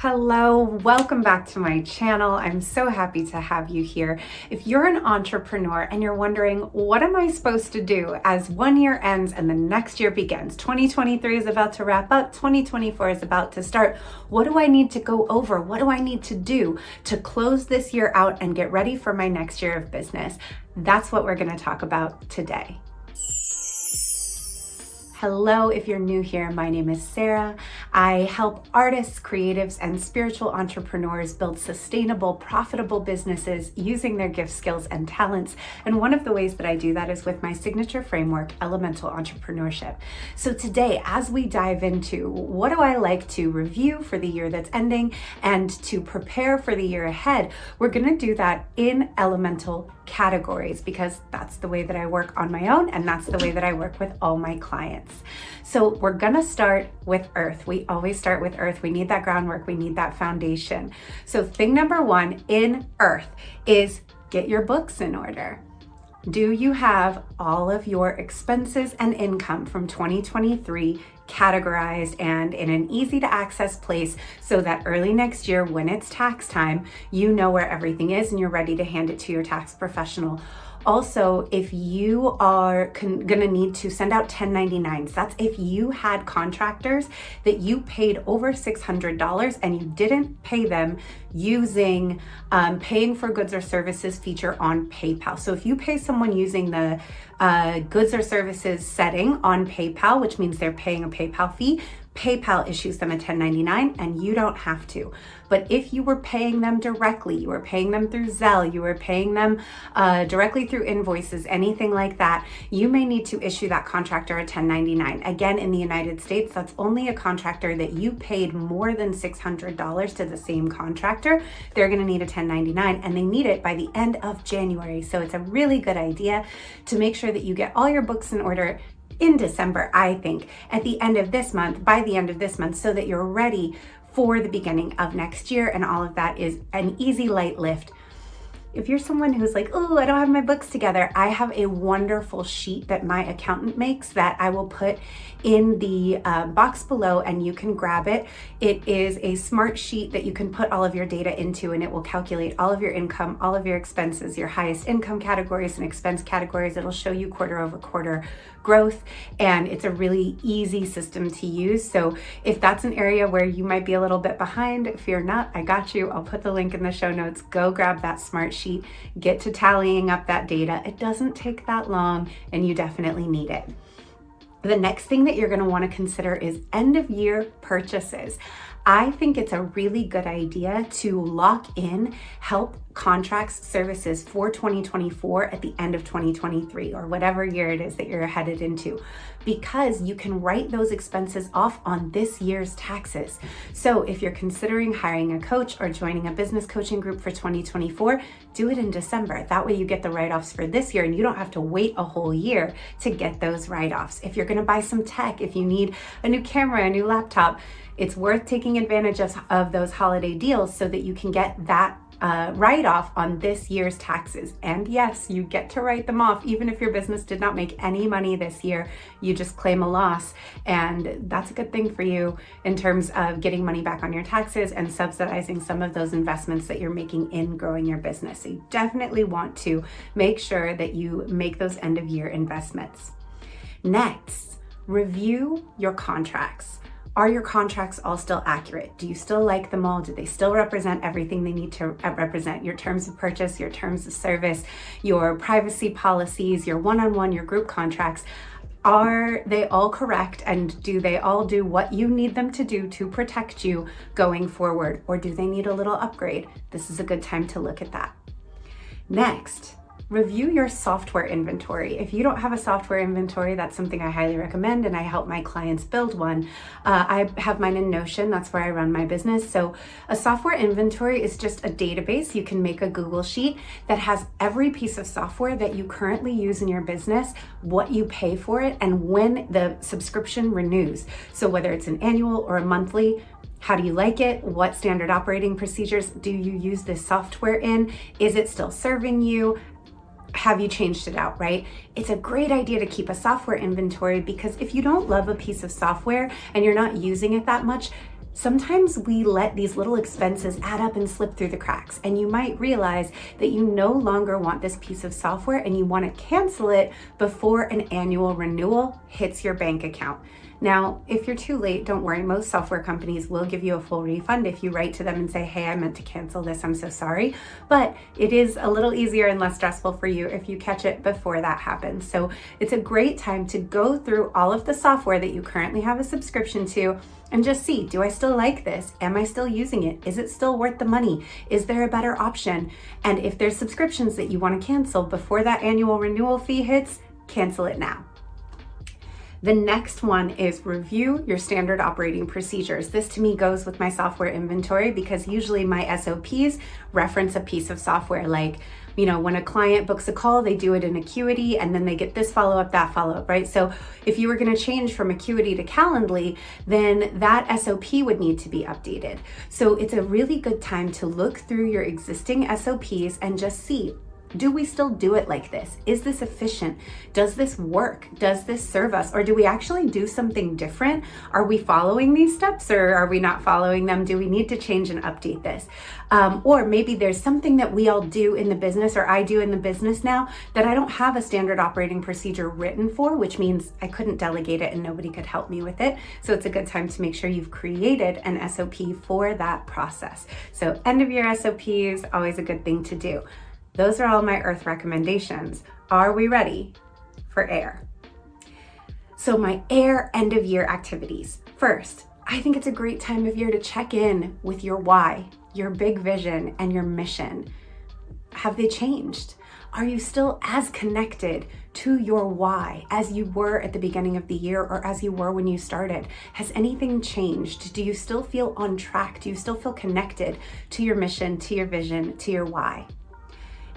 Hello, welcome back to my channel. I'm so happy to have you here. If you're an entrepreneur and you're wondering, what am I supposed to do as one year ends and the next year begins? 2023 is about to wrap up, 2024 is about to start. What do I need to go over? What do I need to do to close this year out and get ready for my next year of business? That's what we're going to talk about today. Hello, if you're new here, my name is Sarah. I help artists, creatives, and spiritual entrepreneurs build sustainable, profitable businesses using their gifts, skills, and talents. And one of the ways that I do that is with my signature framework, Elemental Entrepreneurship. So today, as we dive into what do I like to review for the year that's ending and to prepare for the year ahead, we're going to do that in elemental categories because that's the way that I work on my own and that's the way that I work with all my clients. So we're gonna start with earth. We always start with earth. We need that groundwork. We need that foundation. So thing number one in earth is get your books in order. Do you have all of your expenses and income from 2023 categorized and in an easy to access place so that early next year when it's tax time, you know where everything is and you're ready to hand it to your tax professional? Also, if you are gonna need to send out 1099s, that's if you had contractors that you paid over $600 and you didn't pay them using paying for goods or services feature on PayPal. So if you pay someone using the goods or services setting on PayPal, which means they're paying a PayPal fee, PayPal issues them a 1099 and you don't have to. But if you were paying them directly, you were paying them through Zelle, you were paying them directly through invoices, anything like that, you may need to issue that contractor a 1099. Again, in the United States, that's only a contractor that you paid more than $600 to the same contractor. They're gonna need a 1099 and they need it by the end of January. So it's a really good idea to make sure that you get all your books in order in December, I think, at the end of this month, by the end of this month, so that you're ready for the beginning of next year. And all of that is an easy, light lift. If you're someone who's like, oh, I don't have my books together, I have a wonderful sheet that my accountant makes that I will put in the box below and you can grab it. It is a smart sheet that you can put all of your data into and it will calculate all of your income, all of your expenses, your highest income categories and expense categories. It'll show you quarter over quarter growth and it's a really easy system to use. So if that's an area where you might be a little bit behind, fear not, I got you. I'll put the link in the show notes. Go grab that smart sheet, get to tallying up that data. It doesn't take that long and you definitely need it. The next thing that you're going to want to consider is end of year purchases. I think it's a really good idea to lock in help contracts services for 2024 at the end of 2023 or whatever year it is that you're headed into, because you can write those expenses off on this year's taxes. So if you're considering hiring a coach or joining a business coaching group for 2024, do it in December. That way you get the write-offs for this year and you don't have to wait a whole year to get those write-offs. If you're going to buy some tech, if you need a new camera, a new laptop, it's worth taking advantage of those holiday deals so that you can get that write-off on this year's taxes. And yes, you get to write them off even if your business did not make any money this year. You just claim a loss, and that's a good thing for you in terms of getting money back on your taxes and subsidizing some of those investments that you're making in growing your business. So you definitely want to make sure that you make those end of year investments. Next, review your contracts. Are your contracts all still accurate? Do you still like them all? Do they still represent everything they need to represent? Your terms of purchase, your terms of service, your privacy policies, your one-on-one, your group contracts. Are they all correct? And do they all do what you need them to do to protect you going forward? Or do they need a little upgrade? This is a good time to look at that. Next, review your software inventory. If you don't have a software inventory, that's something I highly recommend, and I help my clients build one. I have mine in Notion. That's where I run my business. So a software inventory is just a database. You can make a Google sheet that has every piece of software that you currently use in your business, what you pay for it, and when the subscription renews. So whether it's an annual or a monthly, how do you like it? What standard operating procedures do you use this software in? Is it still serving you? Have you changed it out, right? It's a great idea to keep a software inventory because if you don't love a piece of software and you're not using it that much, Sometimes we let these little expenses add up and slip through the cracks, and you might realize that you no longer want this piece of software and you want to cancel it before an annual renewal hits your bank account. Now, if you're too late, don't worry. Most software companies will give you a full refund if you write to them and say, hey, I meant to cancel this, I'm so sorry. But it is a little easier and less stressful for you if you catch it before that happens. So it's a great time to go through all of the software that you currently have a subscription to and just see, do I still like this? Am I still using it? Is it still worth the money? Is there a better option? And if there's subscriptions that you want to cancel before that annual renewal fee hits, cancel it now. The next one is review your standard operating procedures. This to me goes with my software inventory because usually my SOPs reference a piece of software. Like, when a client books a call, they do it in Acuity and then they get this follow-up, that follow-up, right? So if you were going to change from Acuity to Calendly, then that SOP would need to be updated. So it's a really good time to look through your existing SOPs and just see, do we still do it like this? Is this efficient? Does this work? Does this serve us? Or do we actually do something different? Are we following these steps or are we not following them? Do we need to change and update this? Or maybe there's something that we all do in the business or I do in the business now that I don't have a standard operating procedure written for, which means I couldn't delegate it and nobody could help me with it. So it's a good time to make sure you've created an SOP for that process. So end of year SOPs, always a good thing to do. Those are all my earth recommendations. Are we ready for air? So my air end of year activities. First, I think it's a great time of year to check in with your why, your big vision, and your mission. Have they changed? Are you still as connected to your why as you were at the beginning of the year or as you were when you started? Has anything changed? Do you still feel on track? Do you still feel connected to your mission, to your vision, to your why?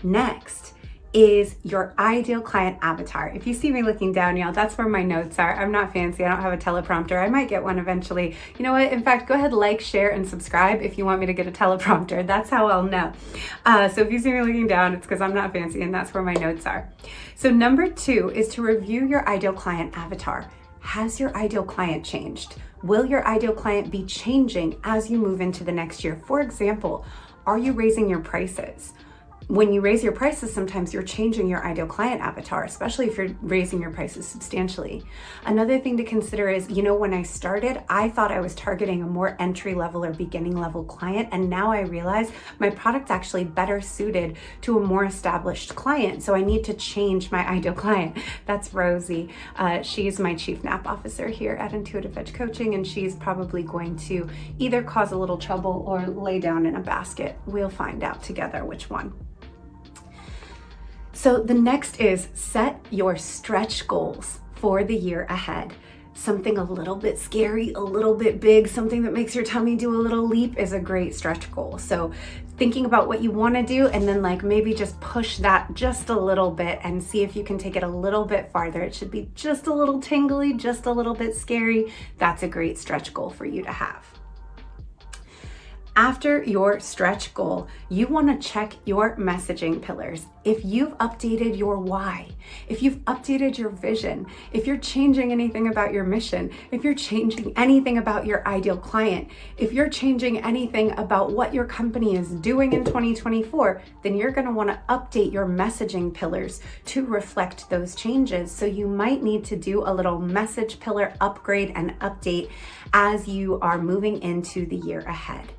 Next is your ideal client avatar. If you see me looking down, y'all, that's where my notes are. I'm not fancy. I don't have a teleprompter. I might get one eventually. You know what? In fact, go ahead, like, share, and subscribe if you want me to get a teleprompter. That's how I'll know. So if you see me looking down, it's because I'm not fancy and that's where my notes are. So number 2 is to review your ideal client avatar. Has your ideal client changed? Will your ideal client be changing as you move into the next year? For example, are you raising your prices? When you raise your prices, sometimes you're changing your ideal client avatar, especially if you're raising your prices substantially. Another thing to consider is, when I started, I thought I was targeting a more entry level or beginning level client. And now I realize my product's actually better suited to a more established client. So I need to change my ideal client. That's Rosie. She's my chief NAP officer here at Intuitive Edge Coaching, and she's probably going to either cause a little trouble or lay down in a basket. We'll find out together which one. So the next is set your stretch goals for the year ahead. Something a little bit scary, a little bit big, something that makes your tummy do a little leap is a great stretch goal. So thinking about what you want to do and then maybe just push that just a little bit and see if you can take it a little bit farther. It should be just a little tingly, just a little bit scary. That's a great stretch goal for you to have. After your stretch goal, you want to check your messaging pillars. If you've updated your why, if you've updated your vision, if you're changing anything about your mission, if you're changing anything about your ideal client, if you're changing anything about what your company is doing in 2024, then you're going to want to update your messaging pillars to reflect those changes. So you might need to do a little message pillar upgrade and update as you are moving into the year ahead.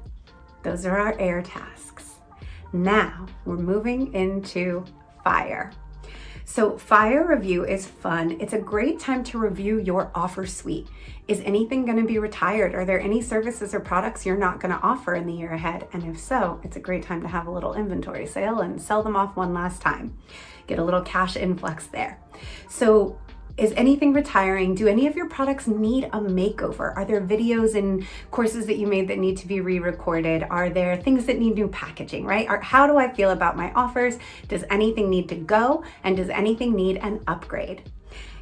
Those are our air tasks. Now we're moving into fire. So fire review is fun. It's a great time to review your offer suite. Is anything going to be retired? Are there any services or products you're not going to offer in the year ahead? And if so, it's a great time to have a little inventory sale and sell them off one last time. Get a little cash influx there. So is anything retiring? Do any of your products need a makeover? Are there videos and courses that you made that need to be re-recorded? Are there things that need new packaging, right? How do I feel about my offers? Does anything need to go? And does anything need an upgrade?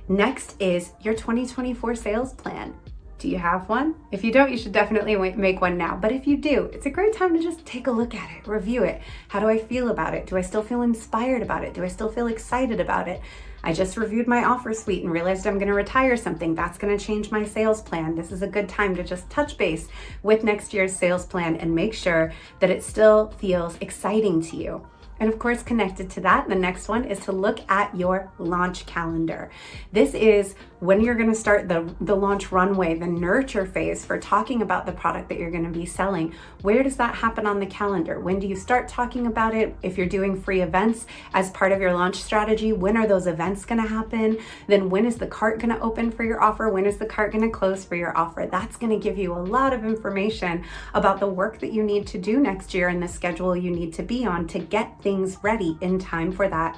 Next is your 2024 sales plan. Do Do you have one? If you don't, you should definitely make one now. But if you do, it's a great time to just take a look at it, review it. How do I feel about it? Do I still feel inspired about it? Do I still feel excited about it? I just reviewed my offer suite and realized I'm going to retire something. That's going to change my sales plan. This is a good time to just touch base with next year's sales plan and make sure that it still feels exciting to you. And of course, connected to that, the next one is to look at your launch calendar. This is when you're going to start the launch runway, the nurture phase for talking about the product that you're going to be selling. Where does that happen on the calendar? When do you start talking about it? If you're doing free events as part of your launch strategy, when are those events going to happen? Then when is the cart going to open for your offer? When is the cart going to close for your offer? That's going to give you a lot of information about the work that you need to do next year and the schedule you need to be on to get things ready in time for that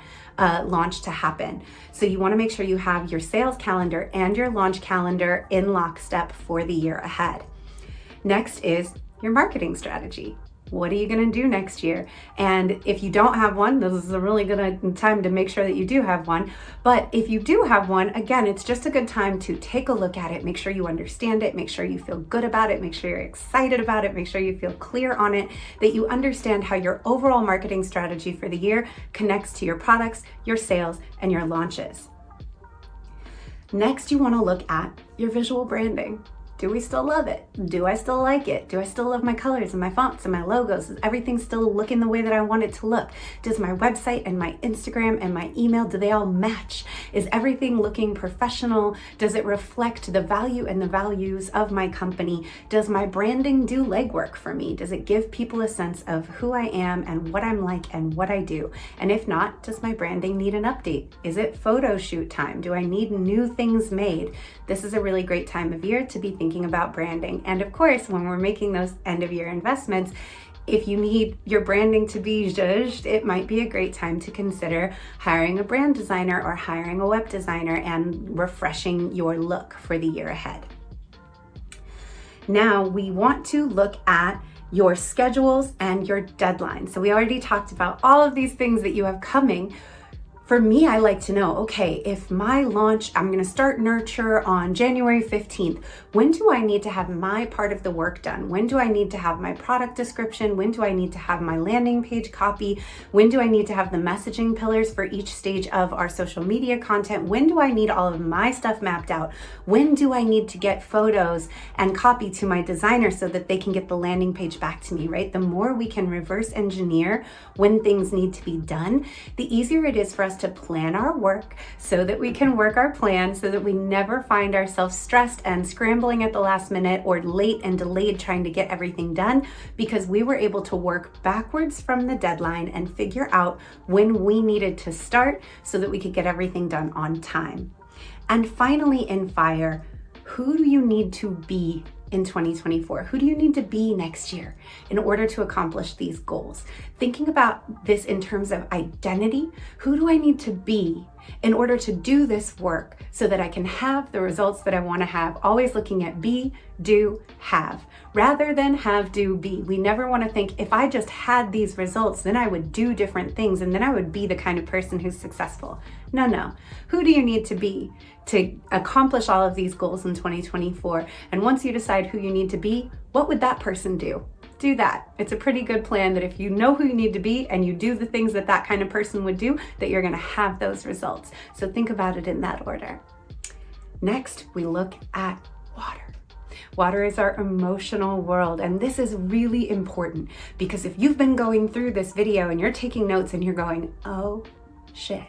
launch to happen. So you want to make sure you have your sales calendar and your launch calendar in lockstep for the year ahead. Next is your marketing strategy. What are you going to do next year? And if you don't have one, this is a really good time to make sure that you do have one. But if you do have one, again, it's just a good time to take a look at it, make sure you understand it, make sure you feel good about it, make sure you're excited about it, make sure you feel clear on it, that you understand how your overall marketing strategy for the year connects to your products, your sales, and your launches. Next, you want to look at your visual branding. Do we still love it? Do I still like it? Do I still love my colors and my fonts and my logos? Is everything still looking the way that I want it to look? Does my website and my Instagram and my email, do they all match? Is everything looking professional? Does it reflect the value and the values of my company? Does my branding do legwork for me? Does it give people a sense of who I am and what I'm like and what I do? And if not, does my branding need an update? Is it photo shoot time? Do I need new things made? This is a really great time of year to be thinking about branding. And of course, when we're making those end of year investments, if you need your branding to be zhuzhed, it might be a great time to consider hiring a brand designer or hiring a web designer and refreshing your look for the year ahead. Now we want to look at your schedules and your deadlines. So we already talked about all of these things that you have coming. For me, I like to know, okay, if my launch, I'm going to start Nurture on January 15th. When do I need to have my part of the work done? When do I need to have my product description? When do I need to have my landing page copy? When do I need to have the messaging pillars for each stage of our social media content? When do I need all of my stuff mapped out? When do I need to get photos and copy to my designer so that they can get the landing page back to me, right? The more we can reverse engineer when things need to be done, the easier it is for us to plan our work so that we can work our plan so that we never find ourselves stressed and scrambling at the last minute or late and delayed trying to get everything done, because we were able to work backwards from the deadline and figure out when we needed to start so that we could get everything done on time. And finally, in FIRE, who do you need to be in 2024? Who do you need to be next year in order to accomplish these goals? Thinking about this in terms of identity, who do I need to be in order to do this work so that I can have the results that I want to have? Always looking at be, do, have, rather than have, do, be. We never want to think, if I just had these results, then I would do different things and then I would be the kind of person who's successful. No. Who do you need to be to accomplish all of these goals in 2024? And once you decide who you need to be, what would that person do? Do that. It's a pretty good plan that if you know who you need to be and you do the things that that kind of person would do, that you're going to have those results. So think about it in that order. Next, we look at water. Water is our emotional world, and this is really important because if you've been going through this video and you're taking notes and you're going, oh shit,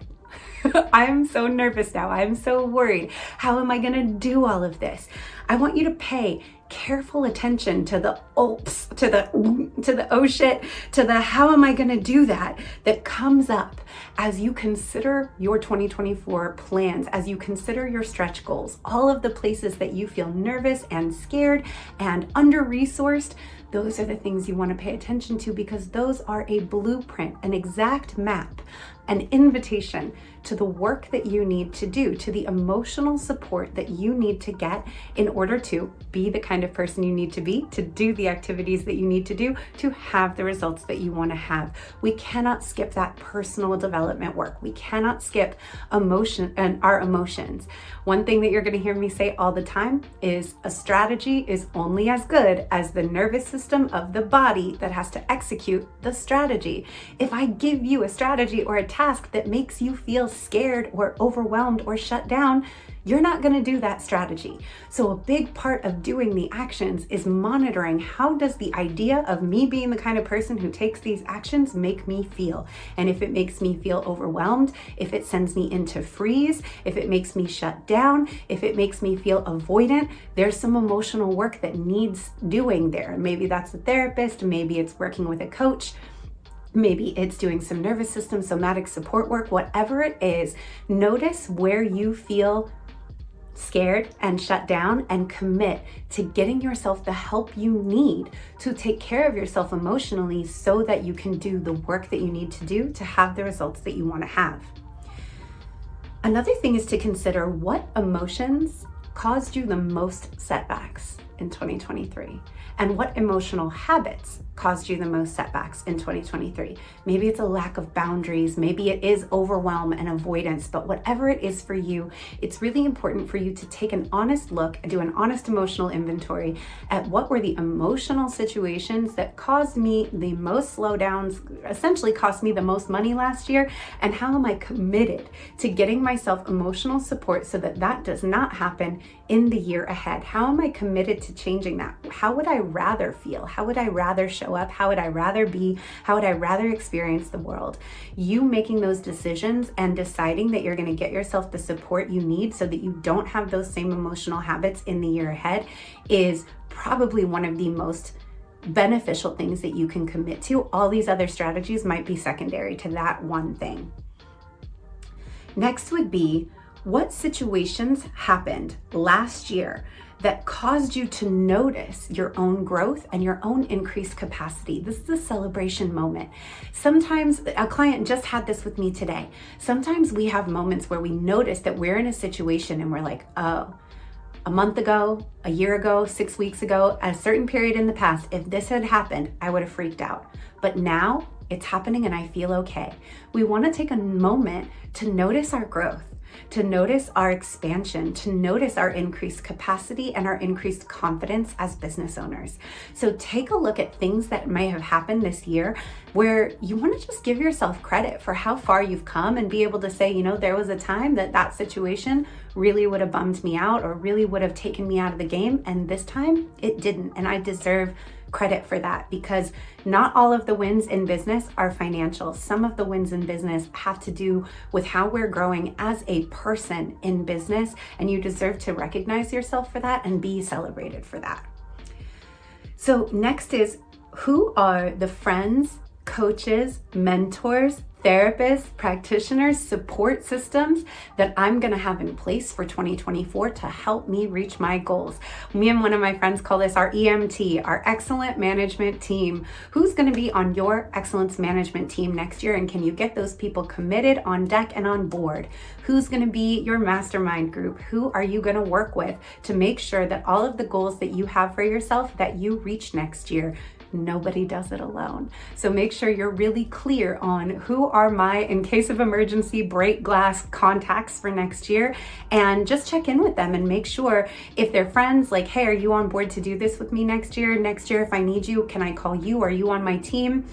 I'm so nervous now. I'm so worried. How am I going to do all of this? I want you to pay careful attention to the oops, to the oh shit, to the how am I going to do that comes up as you consider your 2024 plans, as you consider your stretch goals, all of the places that you feel nervous and scared and under-resourced. Those are the things you want to pay attention to because those are a blueprint, an exact map an invitation to the work that you need to do, to the emotional support that you need to get in order to be the kind of person you need to be, to do the activities that you need to do, to have the results that you want to have. We cannot skip that personal development work. We cannot skip emotion and our emotions. One thing that you're going to hear me say all the time is a strategy is only as good as the nervous system of the body that has to execute the strategy. If I give you a strategy or a task that makes you feel scared or overwhelmed or shut down, you're not going to do that strategy. So a big part of doing the actions is monitoring, how does the idea of me being the kind of person who takes these actions make me feel? And if it makes me feel overwhelmed, if it sends me into freeze, if it makes me shut down, if it makes me feel avoidant, there's some emotional work that needs doing there. Maybe that's a therapist, maybe it's working with a coach, maybe it's doing some nervous system, somatic support work, whatever it is. Notice where you feel scared and shut down, and commit to getting yourself the help you need to take care of yourself emotionally so that you can do the work that you need to do to have the results that you want to have. Another thing is to consider what emotions caused you the most setbacks in 2023, and what emotional habits caused you the most setbacks in 2023. Maybe it's a lack of boundaries, maybe it is overwhelm and avoidance, but whatever it is for you, it's really important for you to take an honest look and do an honest emotional inventory at what were the emotional situations that caused me the most slowdowns, essentially cost me the most money last year, and how am I committed to getting myself emotional support so that that does not happen in the year ahead? How am I committed to changing that? How would I rather feel? How would I rather show up? How would I rather be? How would I rather experience the world? You making those decisions and deciding that you're going to get yourself the support you need so that you don't have those same emotional habits in the year ahead is probably one of the most beneficial things that you can commit to. All these other strategies might be secondary to that one thing. Next would be, what situations happened last year that caused you to notice your own growth and your own increased capacity? This is a celebration moment. Sometimes, a client just had this with me today. Sometimes we have moments where we notice that we're in a situation and we're like, oh, a month ago, a year ago, 6 weeks ago, at a certain period in the past, if this had happened, I would have freaked out. But now it's happening and I feel okay. We want to take a moment to notice our growth, to notice our expansion, to notice our increased capacity and our increased confidence as business owners. So take a look at things that may have happened this year where you want to just give yourself credit for how far you've come and be able to say, you know, there was a time that that situation really would have bummed me out or really would have taken me out of the game, and this time it didn't, and I deserve credit for that, because not all of the wins in business are financial. Some of the wins in business have to do with how we're growing as a person in business, and you deserve to recognize yourself for that and be celebrated for that. So next is, who are the friends, coaches, mentors, therapists, practitioners, support systems that I'm going to have in place for 2024 to help me reach my goals? Me and one of my friends call this our EMT, our excellent management team. Who's going to be on your excellence management team next year? And can you get those people committed, on deck and on board? Who's going to be your mastermind group? Who are you going to work with to make sure that all of the goals that you have for yourself that you reach next year? Nobody does it alone. So make sure you're really clear on who are my, in case of emergency, break glass contacts for next year, and just check in with them and make sure if they're friends, like, hey, are you on board to do this with me next year? Next year, if I need you, can I call you? Are you on my team?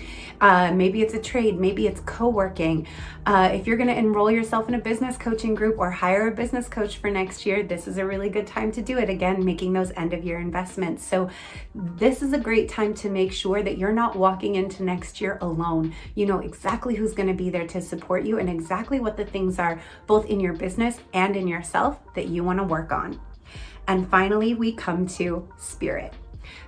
Maybe it's a trade, maybe it's co-working. If you're going to enroll yourself in a business coaching group or hire a business coach for next year, this is a really good time to do it. Again, making those end of year investments. So this is a great time to make sure that you're not walking into next year alone. You know exactly who's going to be there to support you and exactly what the things are, both in your business and in yourself, that you want to work on. And finally, we come to spirit.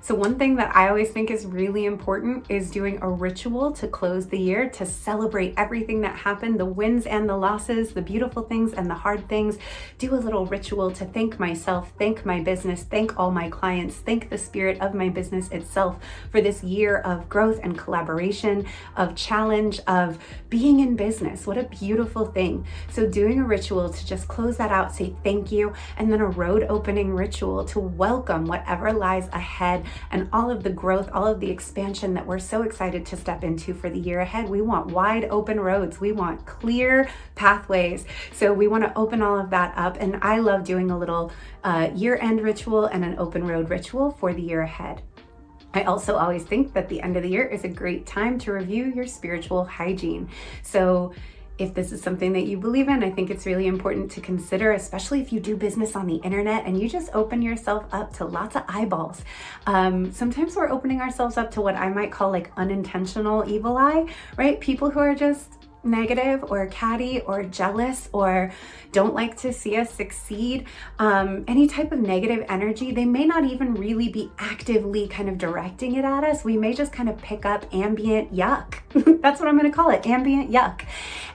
So one thing that I always think is really important is doing a ritual to close the year, to celebrate everything that happened, the wins and the losses, the beautiful things and the hard things. Do a little ritual to thank myself, thank my business, thank all my clients, thank the spirit of my business itself for this year of growth and collaboration, of challenge, of being in business. What a beautiful thing. So doing a ritual to just close that out, say thank you, and then a road opening ritual to welcome whatever lies ahead and all of the growth, all of the expansion that we're so excited to step into for the year ahead. We want wide open roads. We want clear pathways. So we want to open all of that up. And I love doing a little year-end ritual and an open road ritual for the year ahead. I also always think that the end of the year is a great time to review your spiritual hygiene. So if this is something that you believe in, I think it's really important to consider, especially if you do business on the internet and you just open yourself up to lots of eyeballs. Sometimes we're opening ourselves up to what I might call like unintentional evil eye, right? People who are just negative or catty or jealous or don't like to see us succeed, any type of negative energy. They may not even really be actively kind of directing it at us. We may just kind of pick up ambient yuck. That's what I'm going to call it, ambient yuck.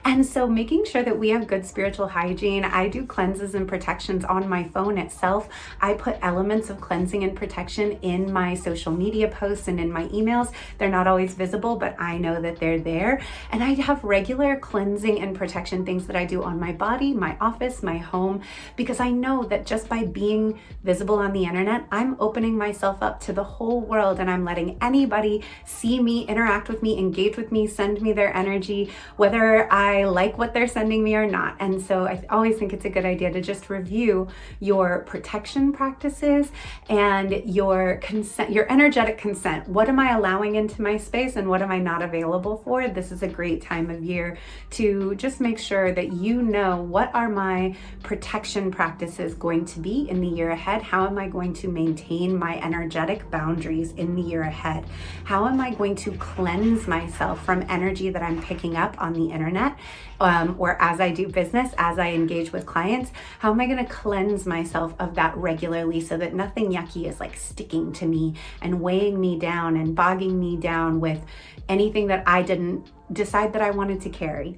And so making sure that we have good spiritual hygiene. I do cleanses and protections on my phone itself. I put elements of cleansing and protection in my social media posts and in my emails. They're not always visible, but I know that they're there. And I have regular cleansing and protection things that I do on my body, my office, my home, because I know that just by being visible on the internet, I'm opening myself up to the whole world and I'm letting anybody see me, interact with me, engage with me, send me their energy, whether I like what they're sending me or not. And so I always think it's a good idea to just review your protection practices and your consent, your energetic consent. What am I allowing into my space and what am I not available for? This is a great time of year to just make sure that you know, what are my protection practices going to be in the year ahead? How am I going to maintain my energetic boundaries in the year ahead? How am I going to cleanse myself from energy that I'm picking up on the internet, or as I do business, as I engage with clients? How am I going to cleanse myself of that regularly so that nothing yucky is like sticking to me and weighing me down and bogging me down with anything that I didn't decide that I wanted to carry?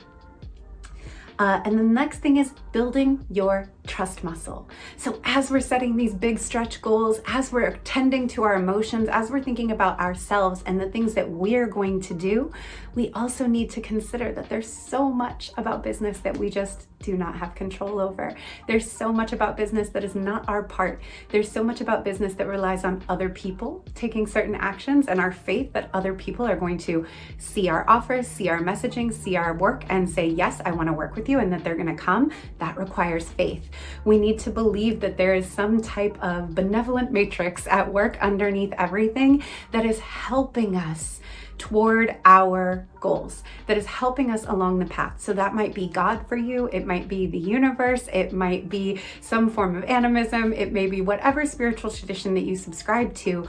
And the next thing is building your trust muscle. So as we're setting these big stretch goals, as we're tending to our emotions, as we're thinking about ourselves and the things that we're going to do, we also need to consider that there's so much about business that we just do not have control over. There's so much about business that is not our part. There's so much about business that relies on other people taking certain actions and our faith that other people are going to see our offers, see our messaging, see our work and say, yes, I want to work with you, and that they're going to come. That requires faith. We need to believe that there is some type of benevolent matrix at work underneath everything that is helping us toward our goals, that is helping us along the path. So that might be God for you, it might be the universe, it might be some form of animism, it may be whatever spiritual tradition that you subscribe to.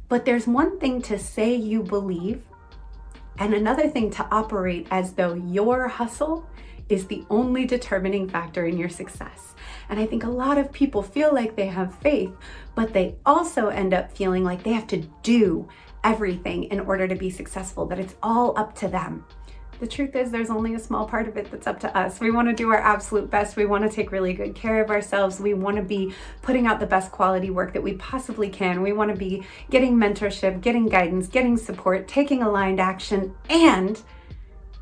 But there's one thing to say you believe, and another thing to operate as though your hustle is the only determining factor in your success. And I think a lot of people feel like they have faith, but they also end up feeling like they have to do everything in order to be successful, that it's all up to them. The truth is, there's only a small part of it that's up to us. We want to do our absolute best. We want to take really good care of ourselves. We want to be putting out the best quality work that we possibly can. We want to be getting mentorship, getting guidance, getting support, taking aligned action, and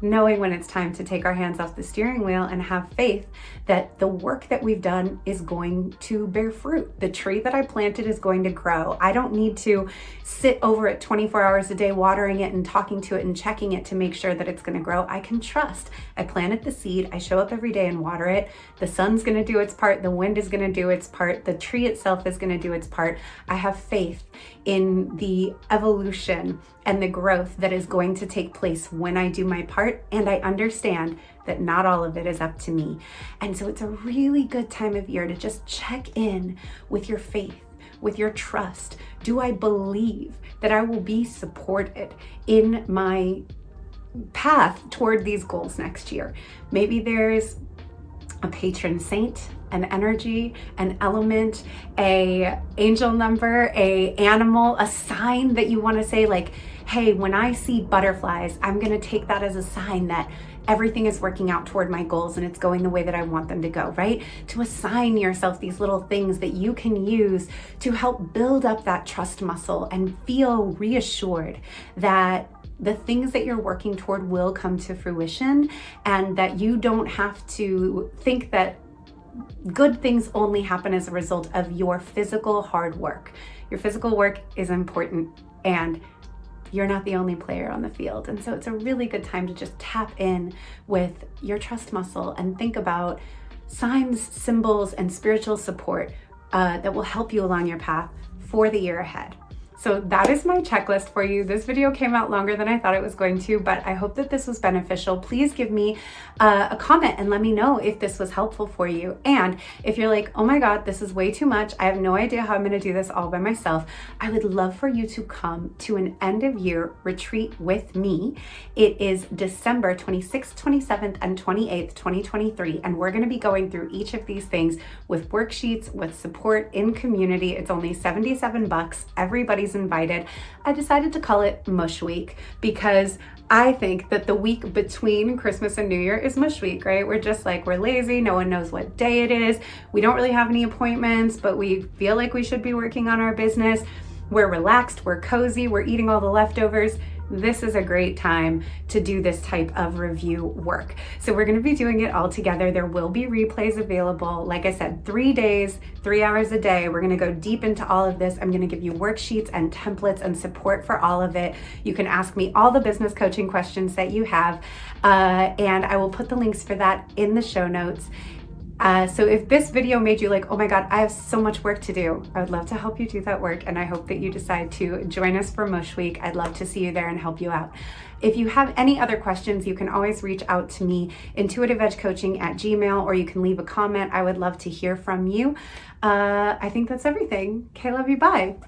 knowing when it's time to take our hands off the steering wheel and have faith that the work that we've done is going to bear fruit. The tree that I planted is going to grow. I don't need to sit over it 24 hours a day, watering it and talking to it and checking it to make sure that it's going to grow. I can trust. I planted the seed. I show up every day and water it. The sun's going to do its part. The wind is going to do its part. The tree itself is going to do its part. I have faith in the evolution and the growth that is going to take place when I do my part. And I understand that not all of it is up to me. And so it's a really good time of year to just check in with your faith, with your trust. Do I believe that I will be supported in my path toward these goals next year? Maybe there's a patron saint an energy, an element, a angel number, a animal, a sign that you want to say, like, hey, when I see butterflies, I'm going to take that as a sign that everything is working out toward my goals and it's going the way that I want them to go, right? To assign yourself these little things that you can use to help build up that trust muscle and feel reassured that the things that you're working toward will come to fruition, and that you don't have to think that good things only happen as a result of your physical hard work. Your physical work is important, and you're not the only player on the field. And so it's a really good time to just tap in with your trust muscle and think about signs, symbols, and spiritual support that will help you along your path for the year ahead. So that is my checklist for you. This video came out longer than I thought it was going to, but I hope that this was beneficial. Please give me a comment and let me know if this was helpful for you. And if you're like, oh my God, this is way too much, I have no idea how I'm gonna do this all by myself, I would love for you to come to an end of year retreat with me. It is December 26th, 27th, and 28th, 2023. And we're gonna be going through each of these things with worksheets, with support in community. It's only $77. Everybody's invited. I decided to call it MUSH Week because I think that the week between Christmas and New Year is MUSH Week, right? We're just like, we're lazy. No one knows what day it is. We don't really have any appointments, but we feel like we should be working on our business. We're relaxed, we're cozy, we're eating all the leftovers. This is a great time to do this type of review work. So we're gonna be doing it all together. There will be replays available. Like I said, 3 days, 3 hours a day. We're gonna go deep into all of this. I'm gonna give you worksheets and templates and support for all of it. You can ask me all the business coaching questions that you have, and I will put the links for that in the show notes. So if this video made you like, oh my God, I have so much work to do, I would love to help you do that work. And I hope that you decide to join us for MUSH Week. I'd love to see you there and help you out. If you have any other questions, you can always reach out to me, intuitiveedgecoaching@gmail.com, or you can leave a comment. I would love to hear from you. I think that's everything. Okay, love you, bye.